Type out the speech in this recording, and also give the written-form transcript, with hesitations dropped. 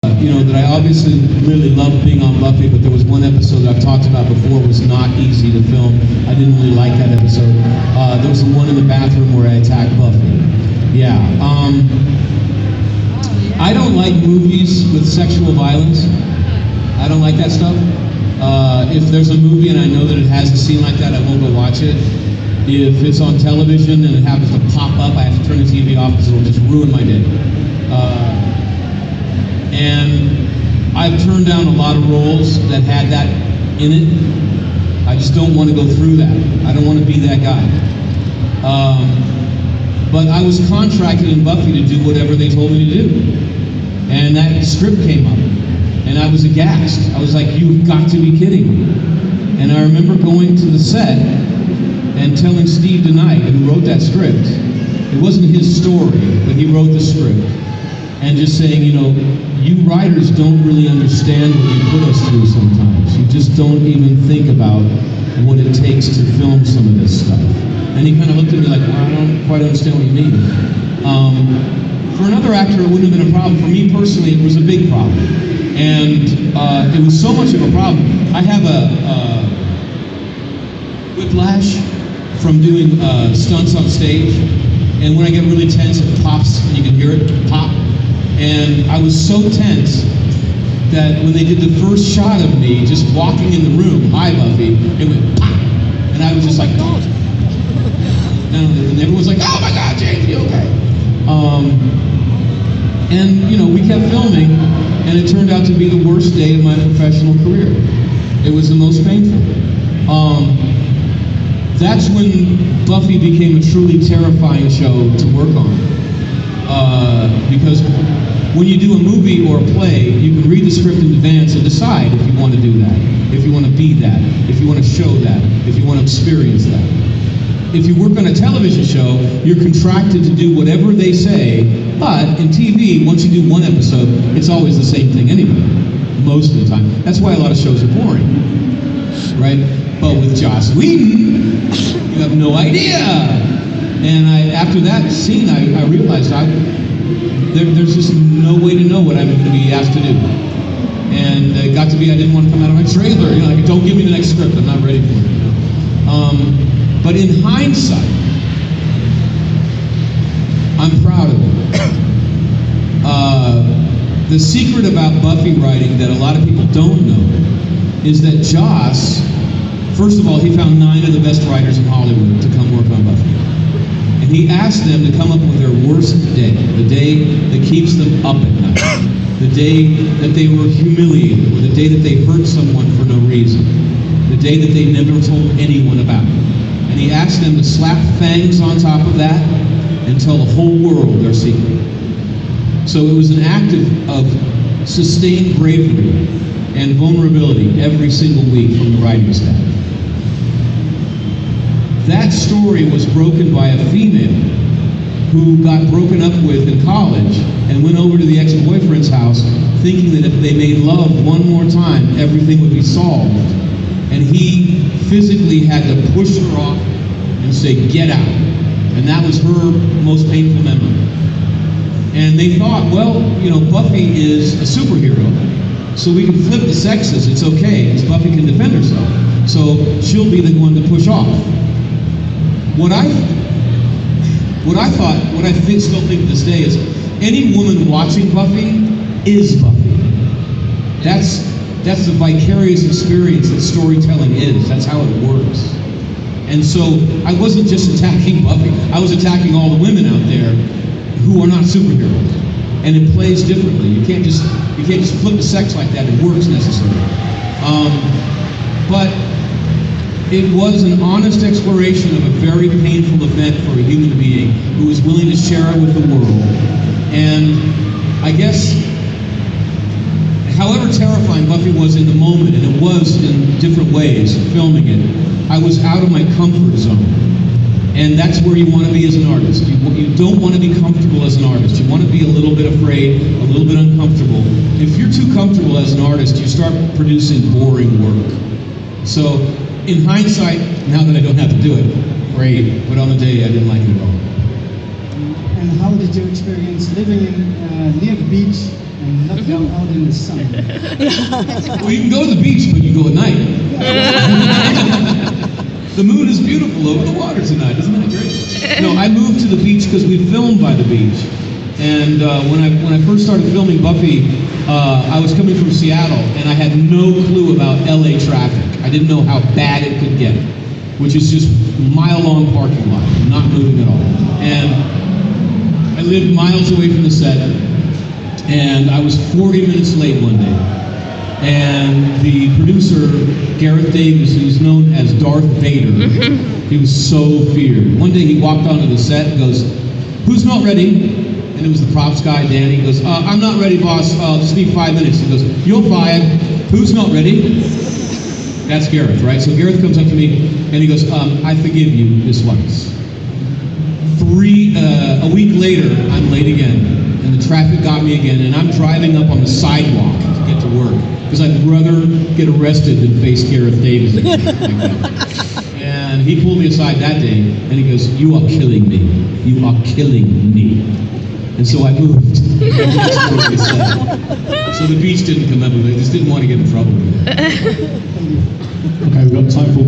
That I obviously really loved being on Buffy, but there was one episode that I've talked about before was not easy to film. I didn't really like that episode. There was the one in the bathroom where I attacked Buffy. Yeah. I don't like movies with sexual violence. I don't like that stuff. If there's a movie and I know that it has a scene like that, I won't go watch it. If it's on television and it happens to pop up, I have to turn the TV off because it'll just ruin my day. And I've turned down a lot of roles that had that in it. I just don't want to go through that. I don't want to be that guy. But I was contracted in Buffy to do whatever they told me to do. And that script came up. And I was aghast. I was like, you've got to be kidding me. And I remember going to the set and telling Steve DeKnight, who wrote that script, it wasn't his story, but he wrote the script. And just saying, you writers don't really understand what you put us through sometimes. You just don't even think about what it takes to film some of this stuff. And he kind of looked at me like, well, I don't quite understand what you mean. For another actor, it wouldn't have been a problem. For me personally, it was a big problem. And it was so much of a problem. I have a whiplash from doing stunts on stage. And when I get really tense, it pops, and you can hear it pop. And I was so tense that when they did the first shot of me just walking in the room, hi Buffy, it went pop. And I was just like, God. And everyone's like, oh my God, James, you okay? And we kept filming, and it turned out to be the worst day of my professional career. It was the most painful. That's when Buffy became a truly terrifying show to work on. Because when you do a movie or a play, you can read the script in advance and decide if you want to do that, if you want to be that, if you want to show that, if you want to experience that. If you work on a television show, you're contracted to do whatever they say, but in TV, once you do one episode, it's always the same thing anyway, most of the time. That's why a lot of shows are boring, right? But with Joss Whedon, you have no idea. And after that scene, I realized there's just no way to know what I'm going to be asked to do. And it got to be I didn't want to come out of my trailer. Like, don't give me the next script, I'm not ready for it. But in hindsight, I'm proud of it. The secret about Buffy writing that a lot of people don't know is that Joss, first of all, he found 9 of the best writers in Hollywood to come work on Buffy. And he asked them to come up with their worst day, the day that keeps them up at night, the day that they were humiliated, or the day that they hurt someone for no reason, the day that they never told anyone about. And he asked them to slap fangs on top of that and tell the whole world their secret. So it was an act of sustained bravery and vulnerability every single week from the writing staff. That story was broken by a female who got broken up with in college and went over to the ex-boyfriend's house thinking that if they made love one more time, everything would be solved. And he physically had to push her off and say, get out. And that was her most painful memory. And they thought, well, Buffy is a superhero, so we can flip the sexes, it's okay, because Buffy can defend herself. So she'll be the one to push off. What I still think to this day is, any woman watching Buffy is Buffy. That's the vicarious experience that storytelling is. That's how it works. And so I wasn't just attacking Buffy. I was attacking all the women out there who are not superheroes. And it plays differently. You can't just flip the sex like that. It works necessarily. But it was an honest exploration of a very painful event for a human being who was willing to share it with the world. And I guess, however terrifying Buffy was in the moment, and it was in different ways, filming it, I was out of my comfort zone. And that's where you want to be as an artist. You don't want to be comfortable as an artist. You want to be a little bit afraid, a little bit uncomfortable. If you're too comfortable as an artist, you start producing boring work. So, in hindsight, now that I don't have to do it, great. But on the day, I didn't like it at all. And how did you experience living near the beach and not go out in the sun. Well, you can go to the beach, but you go at night. The moon is beautiful over the water tonight, isn't that great? No, I moved to the beach because we filmed by the beach. And when I first started filming Buffy, I was coming from Seattle, and I had no clue about LA traffic. I didn't know how bad it could get, which is just mile-long parking lot, not moving at all. And I lived miles away from the set, and I was 40 minutes late one day. And the producer, Gareth Davis, who's known as Darth Vader, he was so feared. One day he walked onto the set and goes, "Who's not ready?" And it was the props guy, Danny. He goes, "I'm not ready, boss. Just need 5 minutes." He goes, "You're fired. Who's not ready?" That's Gareth, right? So Gareth comes up to me and he goes, "I forgive you this once." A week later, I'm late again, and the traffic got me again, and I'm driving up on the sidewalk to get to work, because I'd rather get arrested than face Gareth Davis again, like that. And he pulled me aside that day, and he goes, "You are killing me. You are killing me." And so I moved. That's what they said. So the beach didn't come up with it. I just didn't want to get in trouble with it. Okay, we've got time for